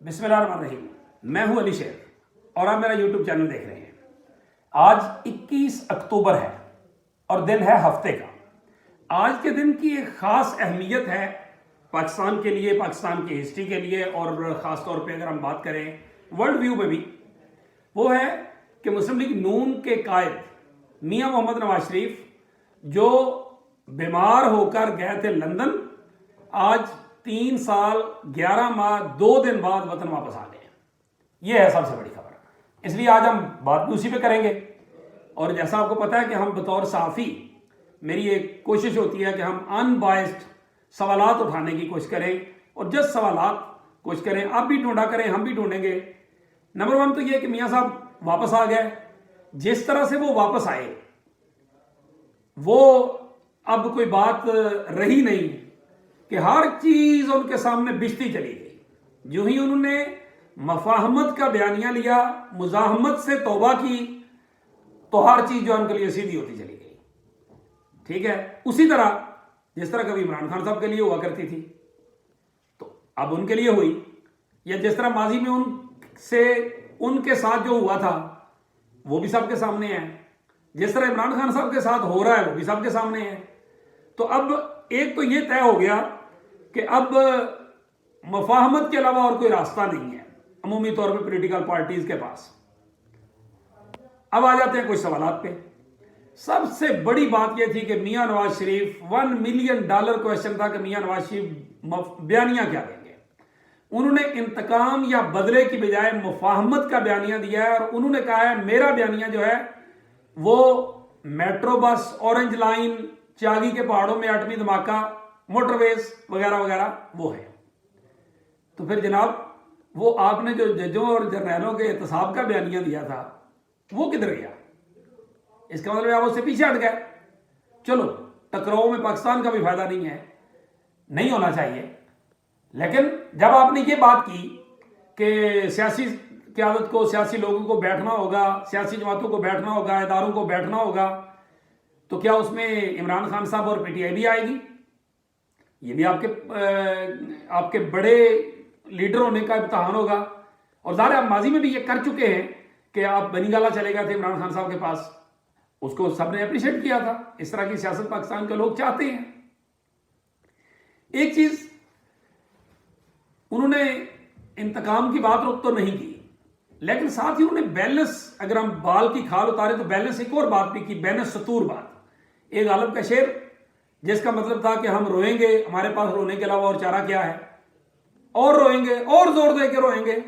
بسم اللہ الرحمن الرحیم. میں ہوں علی شیر اور آپ میرا یوٹیوب چینل دیکھ رہے ہیں. آج 21 اکتوبر ہے اور دن ہے ہفتے کا. آج کے دن کی ایک خاص اہمیت ہے پاکستان کے لیے, پاکستان کی ہسٹری کے لیے, اور خاص طور پہ اگر ہم بات کریں ورلڈ ویو میں بھی. وہ ہے کہ مسلم لیگ نون کے قائد میاں محمد نواز شریف جو بیمار ہو کر گئے تھے لندن, آج 3 سال 11 ماہ 2 دن بعد وطن واپس آ گئے. یہ ہے سب سے بڑی خبر. اس لیے آج ہم بات بھی اسی پہ کریں گے. اور جیسا آپ کو پتا ہے کہ ہم بطور صحافی, میری ایک کوشش ہوتی ہے کہ ہم ان بائسڈ سوالات اٹھانے کی کوشش کریں, اور جس سوالات کوشش کریں, آپ بھی ڈھونڈا کریں, ہم بھی ڈھونڈیں گے. نمبر 1 تو یہ کہ میاں صاحب واپس آ گئے. جس طرح سے وہ واپس آئے وہ اب کوئی بات رہی نہیں کہ ہر چیز ان کے سامنے بچتی چلی گئی. جو ہی انہوں نے مفاہمت کا بیانیہ لیا, مزاحمت سے توبہ کی, تو ہر چیز جو ان کے لیے سیدھی ہوتی چلی گئی. ٹھیک ہے, اسی طرح جس طرح کبھی عمران خان صاحب کے لیے ہوا کرتی تھی تو اب ان کے لیے ہوئی, یا جس طرح ماضی میں ان کے ساتھ جو ہوا تھا وہ بھی سب کے سامنے ہے, جس طرح عمران خان صاحب کے ساتھ ہو رہا ہے وہ بھی سب کے سامنے ہے. تو اب ایک تو یہ طے ہو گیا کہ اب مفاہمت کے علاوہ اور کوئی راستہ نہیں ہے عمومی طور پہ پولیٹیکل پارٹیز کے پاس. اب آ جاتے ہیں کچھ سوالات پہ. سب سے بڑی بات یہ تھی کہ میاں نواز شریف $1 ملین کویسچن تھا کہ میاں نواز شریف بیانیہ کیا دیں گے. انہوں نے انتقام یا بدلے کی بجائے مفاہمت کا بیانیہ دیا ہے, اور انہوں نے کہا ہے میرا بیانیہ جو ہے وہ میٹرو بس, اورنج لائن, چاگی کے پہاڑوں میں ایٹمی دھماکہ, موٹر ویز وغیرہ وغیرہ وہ ہے. تو پھر جناب وہ آپ نے جو ججوں اور جرنیلوں کے احتساب کا بیانیہ دیا تھا وہ کدھر گیا؟ اس کا مطلب آپ اس سے پیچھے ہٹ گئے. چلو ٹکراؤ میں پاکستان کا بھی فائدہ نہیں ہے, نہیں ہونا چاہیے. لیکن جب آپ نے یہ بات کی کہ سیاسی قیادت کو, سیاسی لوگوں کو بیٹھنا ہوگا, سیاسی جماعتوں کو بیٹھنا ہوگا, اداروں کو بیٹھنا ہوگا, تو کیا اس میں عمران خان صاحب اور پی ٹی آئی بھی آئے گی؟ یہ بھی آپ کے بڑے لیڈر ہونے کا امتحان ہوگا. اور ظاہر آپ ماضی میں بھی یہ کر چکے ہیں کہ آپ بنی گالہ چلے گئے تھے عمران خان صاحب کے پاس, اس کو سب نے اپریشیٹ کیا تھا. اس طرح کی سیاست پاکستان کے لوگ چاہتے ہیں. ایک چیز انہوں نے انتقام کی بات رخ تو نہیں کی, لیکن ساتھ ہی انہوں نے بیلنس, اگر ہم بال کی کھال اتارے تو بیلنس ایک اور بات بھی کی, بین سطور بات. ایک غالب کا شعر جس کا مطلب تھا کہ ہم روئیں گے, ہمارے پاس رونے کے علاوہ اور چارہ کیا ہے, اور روئیں گے, اور زور دے کے روئیں گے.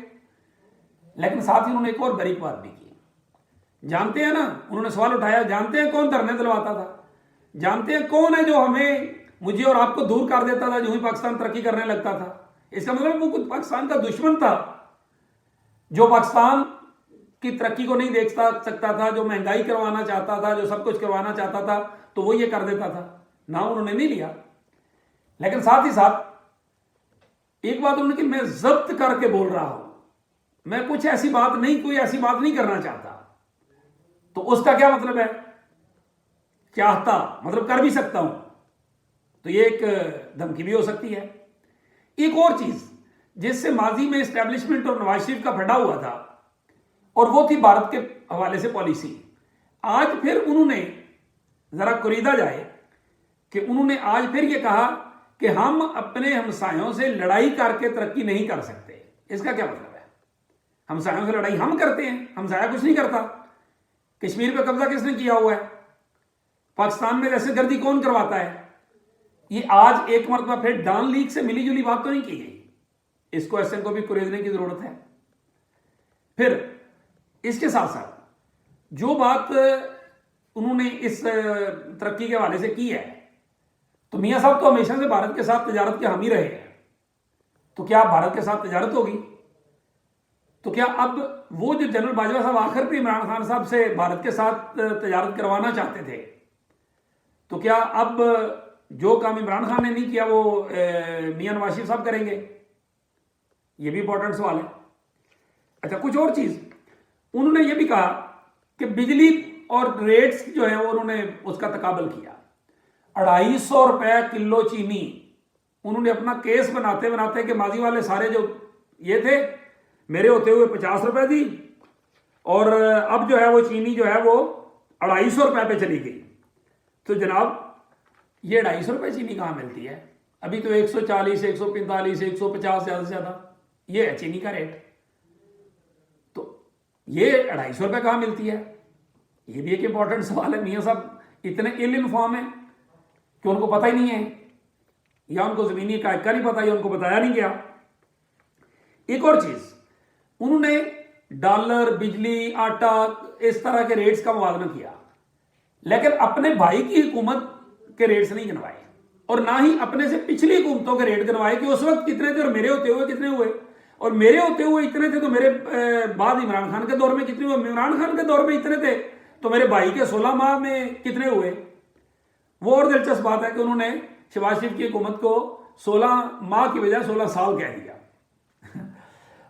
لیکن ساتھ ہی انہوں نے ایک اور بریک بات بھی کی. جانتے ہیں نا, انہوں نے سوال اٹھایا, جانتے ہیں کون دھرنے دلواتا تھا, جانتے ہیں کون ہے جو مجھے اور آپ کو دور کر دیتا تھا جو ہی پاکستان ترقی کرنے لگتا تھا؟ اس کا مطلب وہ کچھ پاکستان کا دشمن تھا جو پاکستان کی ترقی کو نہیں دیکھ سکتا تھا, جو مہنگائی کروانا چاہتا تھا, جو سب کچھ کروانا چاہتا تھا, تو وہ یہ کر دیتا تھا. نام انہوں نے نہیں لیا, لیکن ساتھ ہی ساتھ ایک بات انہوں نے کہ میں ضبط کر کے بول رہا ہوں, میں کچھ ایسی بات نہیں, کوئی ایسی بات نہیں کرنا چاہتا. تو اس کا کیا مطلب ہے؟ چاہتا مطلب کر بھی سکتا ہوں, تو یہ ایک دھمکی بھی ہو سکتی ہے. ایک اور چیز جس سے ماضی میں اسٹیبلشمنٹ اور نواز شریف کا پھڈا ہوا تھا, اور وہ تھی بھارت کے حوالے سے پالیسی. آج پھر انہوں نے, ذرا قریدہ جائے کہ انہوں نے آج پھر یہ کہا کہ ہم اپنے ہمسایوں سے لڑائی کر کے ترقی نہیں کر سکتے. اس کا کیا مطلب ہے؟ ہمسایوں سے لڑائی ہم کرتے ہیں, ہمسایہ کچھ نہیں کرتا. کشمیر پہ قبضہ کس نے کیا ہوا ہے؟ پاکستان میں دہشت گردی کون کرواتا ہے؟ یہ آج ایک مرتبہ پھر ڈان لیگ سے ملی جلی بات تو نہیں کی گئی. اس کو ایسے کو بھی قریدنے کی ضرورت ہے. پھر اس کے ساتھ ساتھ جو بات انہوں نے اس ترقی کے حوالے سے کی ہے, تو میاں صاحب تو ہمیشہ سے بھارت کے ساتھ تجارت کے حامی رہے ہیں. تو کیا بھارت کے ساتھ تجارت ہوگی؟ تو کیا اب وہ جو جنرل باجوہ صاحب آخر پہ عمران خان صاحب سے بھارت کے ساتھ تجارت کروانا چاہتے تھے, تو کیا اب جو کام عمران خان نے نہیں کیا وہ میاں نواز شریف صاحب کریں گے؟ یہ بھی امپورٹنٹ سوال ہے. اچھا, کچھ اور چیز انہوں نے یہ بھی کہا کہ بجلی اور ریٹس جو ہیں وہ انہوں نے اس کا تقابل کیا. 250 روپے کلو چینی انہوں نے اپنا کیس بناتے کہ ماضی والے سارے جو یہ تھے میرے ہوتے ہوئے 50 روپے دی، اور اب جو ہے وہ چینی جو ہے وہ 250 روپے پہ چلی گئی. تو جناب یہ 250 روپے چینی کہاں ملتی ہے؟ ابھی تو 140 145 150 زیادہ سے زیادہ یہ ہے چینی کا ریٹ. تو یہ 250 روپے کہاں ملتی ہے؟ یہ بھی ایک امپورٹنٹ سوال ہے. میاں صاحب اتنے ال انفارم ہیں کہ ان کو پتہ ہی نہیں ہے، یا ان کو زمینی حقائق کا نہیں پتا، یا ان کو بتایا نہیں گیا. ایک اور چیز، انہوں نے ڈالر، بجلی، آٹا اس طرح کے ریٹس کا موازنہ کیا، لیکن اپنے بھائی کی حکومت کے ریٹس نہیں گنوائے، اور نہ ہی اپنے سے پچھلی حکومتوں کے ریٹ گنوائے کہ اس وقت کتنے تھے اور میرے ہوتے ہوئے کتنے ہوئے، اور میرے ہوتے ہوئے اتنے تھے تو میرے بعد عمران خان کے دور میں کتنے ہوئے، عمران خان کے دور میں اتنے تھے تو میرے بھائی کے 16 ماہ میں کتنے ہوئے. وہ اور دلچسپ بات ہے کہ انہوں نے شہباز شریف کی حکومت کو 16 ماہ کی بجائے 16 سال کہہ دیا.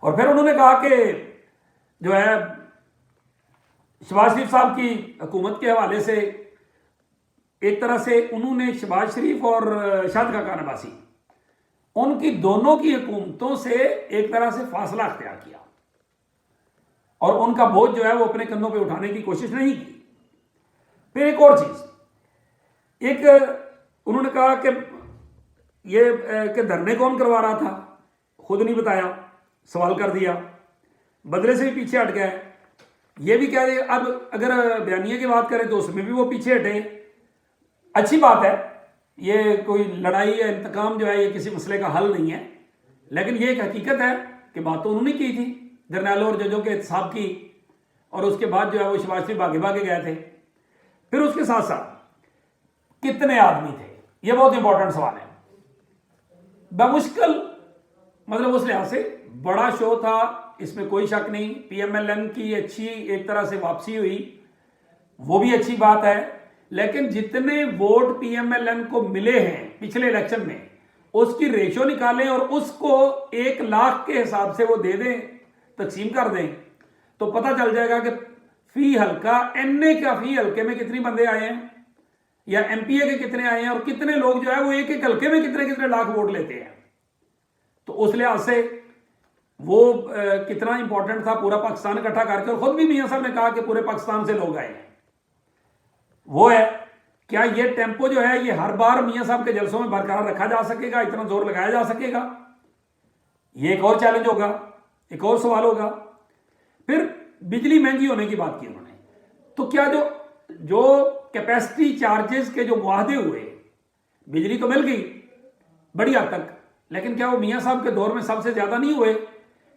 اور پھر انہوں نے کہا کہ جو ہے شہباز شریف صاحب کی حکومت کے حوالے سے ایک طرح سے انہوں نے شہباز شریف اور شاہد خاقان عباسی ان کی دونوں کی حکومتوں سے ایک طرح سے فاصلہ اختیار کیا، اور ان کا بوجھ جو ہے وہ اپنے کندھوں پہ اٹھانے کی کوشش نہیں کی. پھر ایک اور چیز، ایک انہوں نے کہا کہ یہ کہ دھرنے کون کروا رہا تھا، خود نہیں بتایا، سوال کر دیا، بدلے سے بھی پیچھے ہٹ گئے. یہ بھی کہہ دے. اب اگر بیانیے کی بات کریں تو اس میں بھی وہ پیچھے ہٹے. اچھی بات ہے، یہ کوئی لڑائی یا انتقام جو ہے یہ کسی مسئلے کا حل نہیں ہے، لیکن یہ ایک حقیقت ہے کہ بات تو انہوں نے کی تھی جرنیلوں اور ججوں کے احتساب کی، اور اس کے بعد جو ہے وہ شہباز شریف بھاگے بھاگے گئے تھے. پھر اس کے ساتھ ساتھ کتنے آدمی تھے، یہ بہت امپورٹنٹ سوال ہے. بمشکل مطلب اس لحاظ سے بڑا شو تھا، اس میں کوئی شک نہیں. پی ایم ایل این کی اچھی ایک طرح سے واپسی ہوئی، وہ بھی اچھی بات ہے، لیکن جتنے vote P M L N کو ملے ہیں پچھلے الیکشن میں اس کی ریشو نکالیں اور اس کو 1,00,000 کے حساب سے وہ دے دیں، تقسیم کر دیں، تو پتہ چل جائے گا کہ فی حلقہ این اے کا فی حلقے میں کتنے بندے آئے ہیں، یا ایم پی اے کے کتنے آئے ہیں، اور کتنے لوگ جو ہے وہ ایک ایک حلقے میں کتنے کتنے لاکھ ووٹ لیتے ہیں. تو اس لحاظ سے وہ کتنا امپورٹنٹ تھا پورا پاکستان اکٹھا کر کے. اور خود بھی میاں صاحب نے کہا کہ پورے پاکستان سے لوگ آئے ہیں. وہ ہے کیا یہ ٹیمپو جو ہے یہ ہر بار میاں صاحب کے جلسوں میں برقرار رکھا جا سکے گا، اتنا زور لگایا جا سکے گا؟ یہ ایک اور چیلنج ہوگا، ایک اور سوال ہوگا. پھر بجلی مہنگی ہونے کی بات کی انہوں نے، تو کیا جو کیپیسٹی چارجز کے جو معاہدے ہوئے، بجلی تو مل گئی بڑی حد تک، لیکن کیا وہ میاں صاحب کے دور میں سب سے زیادہ نہیں ہوئے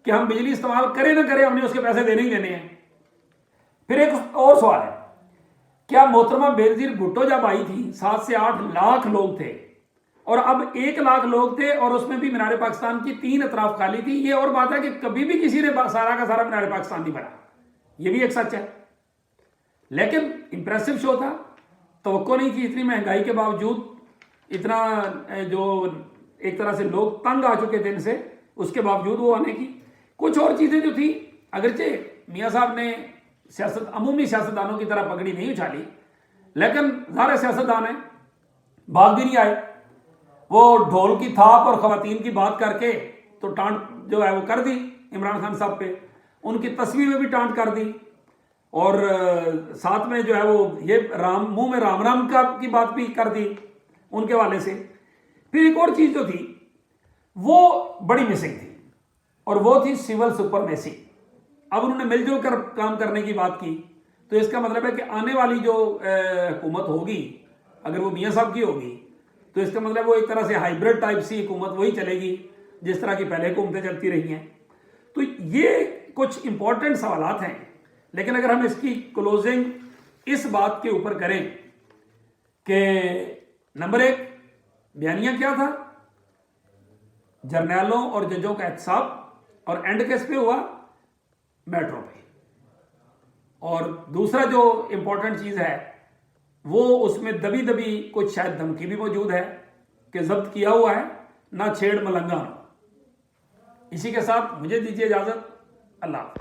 کہ ہم بجلی استعمال کریں نہ کریں ہم نے اس کے پیسے دینے ہی دینے ہیں؟ پھر ایک اور سوال ہے، کیا محترمہ بینظیر بھٹو جب آئی تھی 7 سے 8 لاکھ لوگ تھے، اور اب 1,00,000 لوگ تھے، اور اس میں بھی مینار پاکستان کی 3 اطراف خالی تھی. یہ اور بات ہے کہ کبھی بھی کسی نے سارا کا سارا مینار پاکستان نہیں بنا، یہ بھی ایک سچ ہے. لیکن امپریسو شو تھا، توقع نہیں تھی اتنی مہنگائی کے باوجود، اتنا جو ایک طرح سے لوگ تنگ آ چکے تھے ان سے، اس کے باوجود وہ آنے کی. کچھ اور چیزیں جو تھی، اگرچہ میاں صاحب نے عمومی سیاستدانوں کی طرح پگڑی نہیں اچھالی، لیکن ظاہر سیاستدان ہیں، بھاگ بھی نہیں آئے. وہ ڈھول کی تھاپ اور خواتین کی بات کر کے تو ٹانٹ جو ہے وہ کر دی عمران خان صاحب پہ، ان کی تصویر میں بھی ٹانٹ کر دی، اور ساتھ میں جو ہے وہ یہ منہ میں رام رام کی بات بھی کر دی ان کے والے سے. پھر ایک اور چیز جو تھی وہ بڑی مسنگ تھی، اور وہ تھی سول سپرمیسی. اب انہوں نے مل جل کر کام کرنے کی بات کی، تو اس کا مطلب ہے کہ آنے والی جو حکومت ہوگی اگر وہ میاں صاحب کی ہوگی تو اس کا مطلب وہ ایک طرح سے ہائیبرڈ ٹائپ سی حکومت وہی چلے گی جس طرح کی پہلے حکومتیں چلتی رہی ہیں. تو یہ کچھ امپورٹنٹ سوالات ہیں، لیکن اگر ہم اس کی کلوزنگ اس بات کے اوپر کریں کہ نمبر 1 بیانیہ کیا تھا، جرنیلوں اور ججوں کا احتساب، اور اینڈ کس پہ ہوا، میٹرو پہ. اور دوسرا جو امپورٹنٹ چیز ہے وہ اس میں دبی دبی کچھ شاید دھمکی بھی موجود ہے کہ ضبط کیا ہوا ہے، نہ چھیڑ ملنگا. اسی کے ساتھ مجھے دیجیے اجازت، اللہ حافظ.